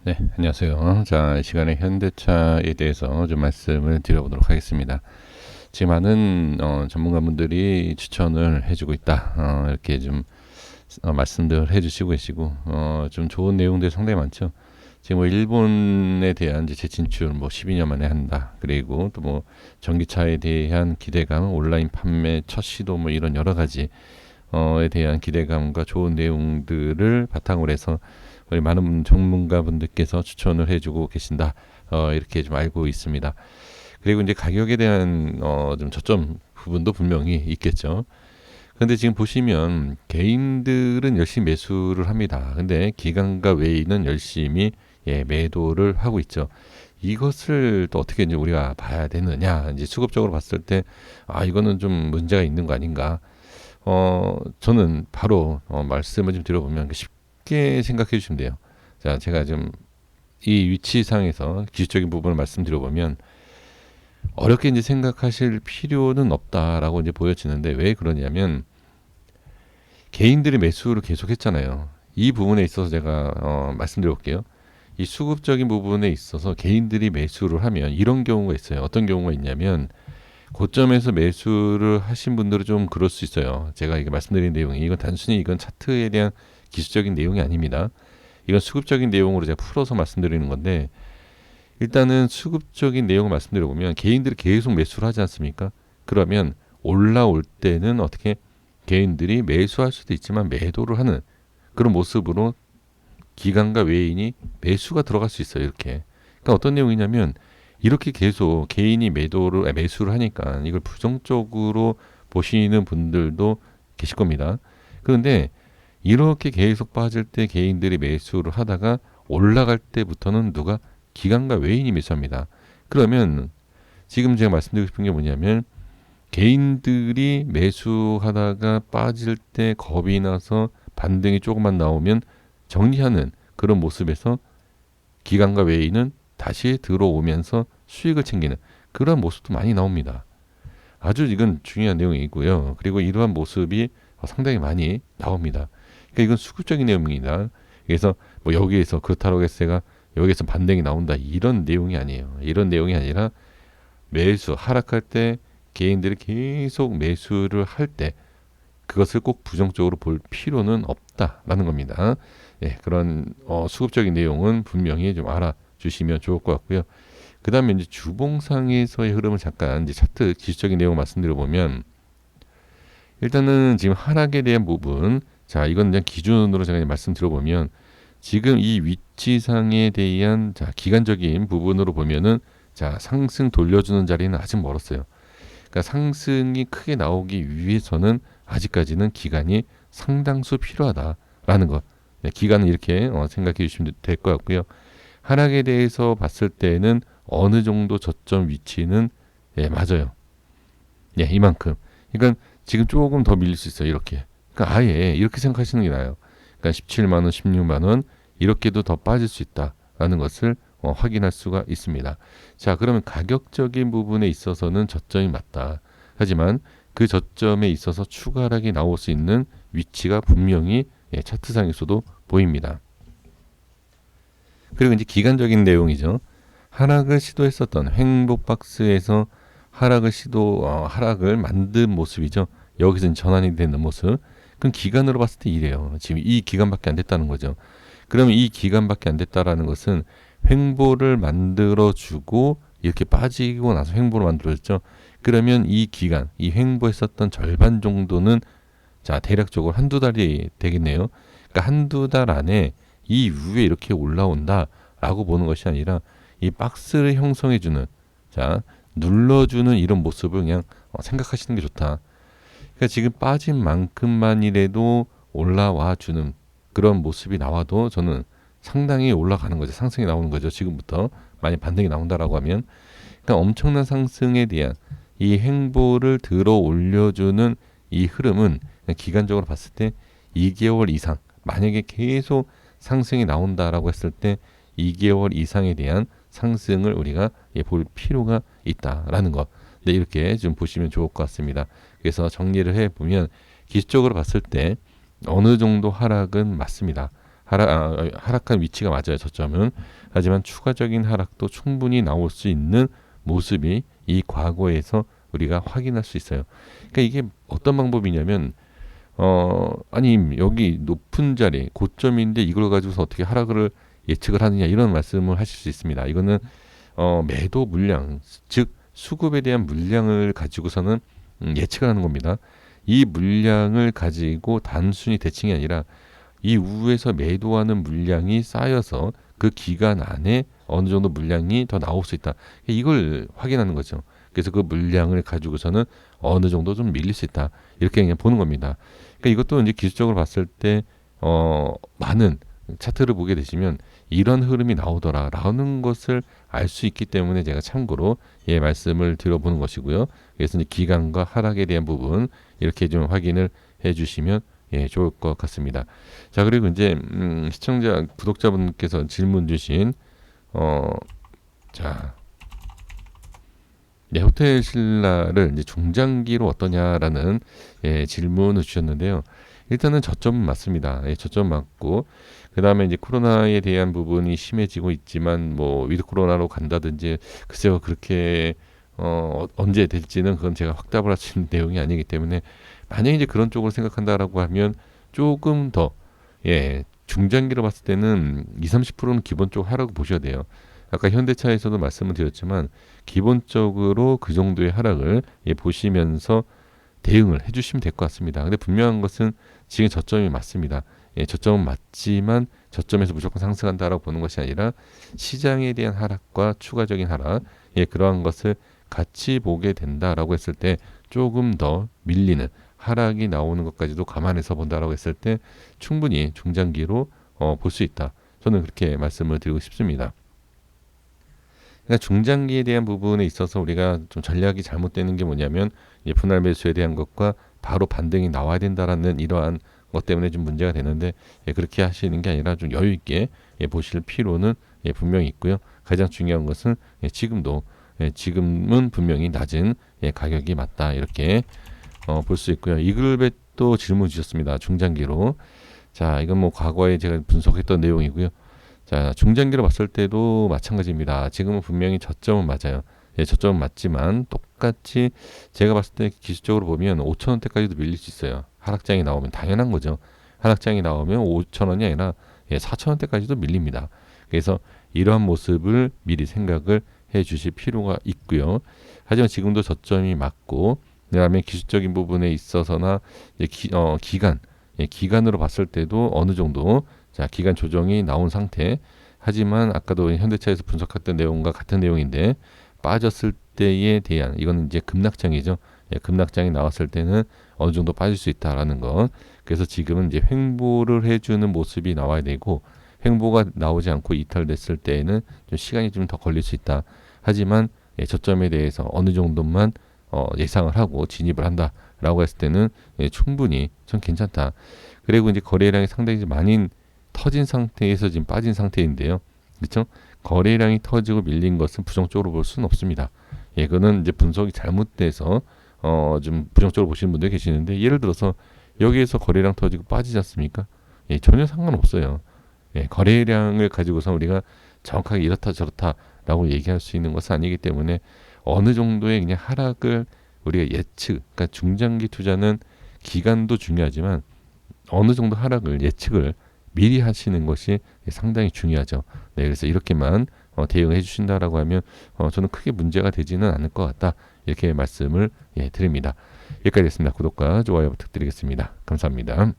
네, 안녕하세요. 자, 이 시간에 현대차에 대해서 좀 말씀을 드려보도록 하겠습니다. 지금 많은 전문가분들이 추천을 해주고 있다. 이렇게 좀 말씀들 해주시고 계시고, 좀 좋은 내용들이 상당히 많죠. 지금 뭐 일본에 대한 이제 재진출 뭐 12년 만에 한다. 그리고 또 뭐 전기차에 대한 기대감, 온라인 판매 첫 시도 뭐 이런 여러 가지 에 대한 기대감과 좋은 내용들을 바탕으로 해서 우리 많은 전문가분들께서 추천을 해주고 계신다. 이렇게 좀 알고 있습니다. 그리고 이제 가격에 대한 좀 저점 부분도 분명히 있겠죠. 근데 지금 보시면 개인들은 열심히 매수를 합니다. 근데 기관과 외인은 열심히 매도를 하고 있죠. 이것을 또 어떻게 이제 우리가 봐야 되느냐? 이제 수급적으로 봤을 때 이거는 좀 문제가 있는 거 아닌가? 저는 바로 말씀을 좀 드려보면 쉽게 생각해 주시면 돼요. 자, 제가 좀 이 위치상에서 기술적인 부분을 말씀드려보면 어렵게 이제 생각하실 필요는 없다라고 이제 보여지는데 왜 그러냐면 개인들이 매수를 계속 했잖아요. 이 부분에 있어서 제가 말씀드려볼게요. 이 수급적인 부분에 있어서 개인들이 매수를 하면 이런 경우가 있어요. 어떤 경우가 있냐면 고점에서 매수를 하신 분들은 좀 그럴 수 있어요. 제가 이게 말씀드린 내용이 이건 단순히 이건 차트에 대한 기술적인 내용이 아닙니다. 이건 수급적인 내용으로 제가 풀어서 말씀드리는 건데 일단은 수급적인 내용을 말씀드려보면 개인들이 계속 매수를 하지 않습니까? 그러면 올라올 때는 어떻게 개인들이 매수할 수도 있지만 매도를 하는 그런 모습으로 기관과 외인이 매수가 들어갈 수 있어요. 이렇게. 그러니까 어떤 내용이냐면 이렇게 계속 개인이 매수를 하니까 이걸 부정적으로 보시는 분들도 계실 겁니다. 그런데 이렇게 계속 빠질 때 개인들이 매수를 하다가 올라갈 때부터는 누가 기관과 외인이 매수합니다. 그러면 지금 제가 말씀드리고 싶은 게 뭐냐면 개인들이 매수하다가 빠질 때 겁이 나서 반등이 조금만 나오면 정리하는 그런 모습에서 기관과 외인은 다시 들어오면서 수익을 챙기는 그런 모습도 많이 나옵니다. 아주 이건 중요한 내용이고요. 그리고 이러한 모습이 상당히 많이 나옵니다. 그러니까 이건 수급적인 내용입니다. 그래서 뭐 여기에서 그렇다고 해서 제가 여기에서 반등이 나온다 이런 내용이 아니에요. 이런 내용이 아니라 매수 하락할 때 개인들이 계속 매수를 할 때 그것을 꼭 부정적으로 볼 필요는 없다라는 겁니다. 그런 수급적인 내용은 분명히 좀 알아주시면 좋을 것 같고요. 그 다음에 이제 주봉상에서의 흐름을 잠깐 이제 차트 기술적인 내용 말씀드려 보면 일단은 지금 하락에 대한 부분, 자 이건 그냥 기준으로 제가 말씀드려 보면 지금 이 위치상에 대한 자 기간적인 부분으로 보면은 자 상승 돌려주는 자리는 아직 멀었어요. 그러니까 상승이 크게 나오기 위해서는 아직까지는 기간이 상당수 필요하다라는 것. 기간은 이렇게 생각해 주시면 될 것 같고요. 하락에 대해서 봤을 때는 어느 정도 저점 위치는 맞아요. 이만큼. 그러니까 지금 조금 더 밀릴 수 있어요. 이렇게. 그러니까 아예 이렇게 생각하시는 게 나아요. 그러니까 17만 원, 16만 원 이렇게도 더 빠질 수 있다라는 것을 확인할 수가 있습니다. 자, 그러면 가격적인 부분에 있어서는 저점이 맞다. 하지만 그 저점에 있어서 추가 하락이 나올 수 있는 위치가 분명히 차트상에서도 보입니다. 그리고 이제 기간적인 내용이죠. 하락을 시도했었던 횡보박스에서 하락을 만든 모습이죠. 여기서 전환이 되는 모습. 그럼 기간으로 봤을 때 이래요. 지금 이 기간밖에 안 됐다는 거죠. 그러면 이 기간밖에 안 됐다라는 것은 횡보를 만들어주고 이렇게 빠지고 나서 횡보를 만들어줬죠. 그러면 이 기간, 이 횡보했었던 절반 정도는 자 대략적으로 한두 달이 되겠네요. 그러니까 한두 달 안에 이 위에 이렇게 올라온다라고 보는 것이 아니라 이 박스를 형성해주는 자 눌러주는 이런 모습을 그냥 생각하시는 게 좋다. 그러니까 지금 빠진 만큼만이라도 올라와 주는 그런 모습이 나와도 저는 상당히 올라가는 거죠. 상승이 나오는 거죠. 지금부터 만약 반등이 나온다라고 하면 그러니까 엄청난 상승에 대한 이 행보를 들어 올려주는 이 흐름은 기간적으로 봤을 때 2개월 이상 만약에 계속 상승이 나온다라고 했을 때 2개월 이상에 대한 상승을 우리가 볼 필요가 있다라는 것. 네, 이렇게 좀 보시면 좋을 것 같습니다. 그래서 정리를 해보면 기술적으로 봤을 때 어느 정도 하락은 맞습니다. 하락한 위치가 맞아요. 저점은. 하지만 추가적인 하락도 충분히 나올 수 있는 모습이 이 과거에서 우리가 확인할 수 있어요. 그러니까 이게 어떤 방법이냐면 아니 여기 높은 자리 고점인데 이걸 가지고서 어떻게 하락을 예측을 하느냐 이런 말씀을 하실 수 있습니다. 이거는 매도 물량 즉 수급에 대한 물량을 가지고서는 예측을 하는 겁니다. 이 물량을 가지고 단순히 대칭이 아니라 이 우에서 매도하는 물량이 쌓여서 그 기간 안에 어느 정도 물량이 더 나올 수 있다. 이걸 확인하는 거죠. 그래서 그 물량을 가지고서는 어느 정도 좀 밀릴 수 있다. 이렇게 그냥 보는 겁니다. 그러니까 이것도 이제 기술적으로 봤을 때 많은 차트를 보게 되시면 이런 흐름이 나오더라라는 것을 알 수 있기 때문에 제가 참고로 말씀을 드려보는 것이고요. 그래서 이제 기간과 하락에 대한 부분 이렇게 좀 확인을 해주시면 좋을 것 같습니다. 자, 그리고 이제 시청자 구독자분께서 질문 주신 자, 호텔 신라를 이제 중장기로 어떠냐라는 질문을 주셨는데요. 일단은 저점은 맞습니다. 저점 맞고 그 다음에 이제 코로나에 대한 부분이 심해지고 있지만 뭐 위드 코로나로 간다든지 글쎄요 그렇게 언제 될지는 그건 제가 확답을 할 수 있는 내용이 아니기 때문에 만약에 이제 그런 쪽으로 생각한다라고 하면 조금 더 중장기로 봤을 때는 20-30%는 기본적으로 하라고 보셔야 돼요. 아까 현대차에서도 말씀을 드렸지만 기본적으로 그 정도의 하락을 보시면서 대응을 해주시면 될 것 같습니다. 근데 분명한 것은 지금 저점이 맞습니다. 저점은 맞지만 저점에서 무조건 상승한다라고 보는 것이 아니라 시장에 대한 하락과 추가적인 하락 그러한 것을 같이 보게 된다라고 했을 때 조금 더 밀리는 하락이 나오는 것까지도 감안해서 본다라고 했을 때 충분히 중장기로 볼 수 있다. 저는 그렇게 말씀을 드리고 싶습니다. 그러니까 중장기에 대한 부분에 있어서 우리가 좀 전략이 잘못되는 게 뭐냐면 분할 매수에 대한 것과 바로 반등이 나와야 된다라는 이러한 것 때문에 좀 문제가 되는데 그렇게 하시는 게 아니라 좀 여유 있게 보실 필요는 분명히 있고요. 가장 중요한 것은 지금은 분명히 낮은 가격이 맞다 이렇게 볼 수 있고요. 이글벳도 질문 주셨습니다. 중장기로. 자, 이건 뭐 과거에 제가 분석했던 내용이고요. 자, 중장기로 봤을 때도 마찬가지입니다. 지금은 분명히 저점은 맞아요. 저점은 맞지만 똑같이 제가 봤을 때 기술적으로 보면 5,000원대까지도 밀릴 수 있어요. 하락장이 나오면 당연한 거죠. 하락장이 나오면 5,000원이 아니라 4,000원대까지도 밀립니다. 그래서 이러한 모습을 미리 생각을 해 주실 필요가 있고요. 하지만 지금도 저점이 맞고 그다음에 기술적인 부분에 있어서나 기간으로 봤을 때도 어느 정도 기간 조정이 나온 상태. 하지만 아까도 현대차에서 분석했던 내용과 같은 내용인데 빠졌을 때에 대한 이거는 이제 급락장이죠. 급락장이 나왔을 때는 어느 정도 빠질 수 있다라는 것. 그래서 지금은 이제 횡보를 해주는 모습이 나와야 되고 횡보가 나오지 않고 이탈됐을 때에는 좀 시간이 좀 더 걸릴 수 있다. 하지만 저점에 대해서 어느 정도만 예상을 하고 진입을 한다라고 했을 때는 충분히 좀 괜찮다. 그리고 이제 거래량이 상당히 많이 터진 상태에서 지금 빠진 상태인데요. 그렇죠? 거래량이 터지고 밀린 것은 부정적으로 볼 수는 없습니다. 그거는 이제 분석이 잘못돼서 좀 부정적으로 보시는 분들이 계시는데 예를 들어서 여기에서 거래량 터지고 빠지지 않습니까? 전혀 상관없어요. 거래량을 가지고서 우리가 정확하게 이렇다 저렇다라고 얘기할 수 있는 것은 아니기 때문에 어느 정도의 그냥 하락을 우리가 그러니까 중장기 투자는 기간도 중요하지만 어느 정도 하락을 예측을 미리 하시는 것이 상당히 중요하죠. 그래서 이렇게만 대응해 주신다라고 하면 저는 크게 문제가 되지는 않을 것 같다. 이렇게 말씀을 드립니다. 여기까지 했습니다. 구독과 좋아요 부탁드리겠습니다. 감사합니다.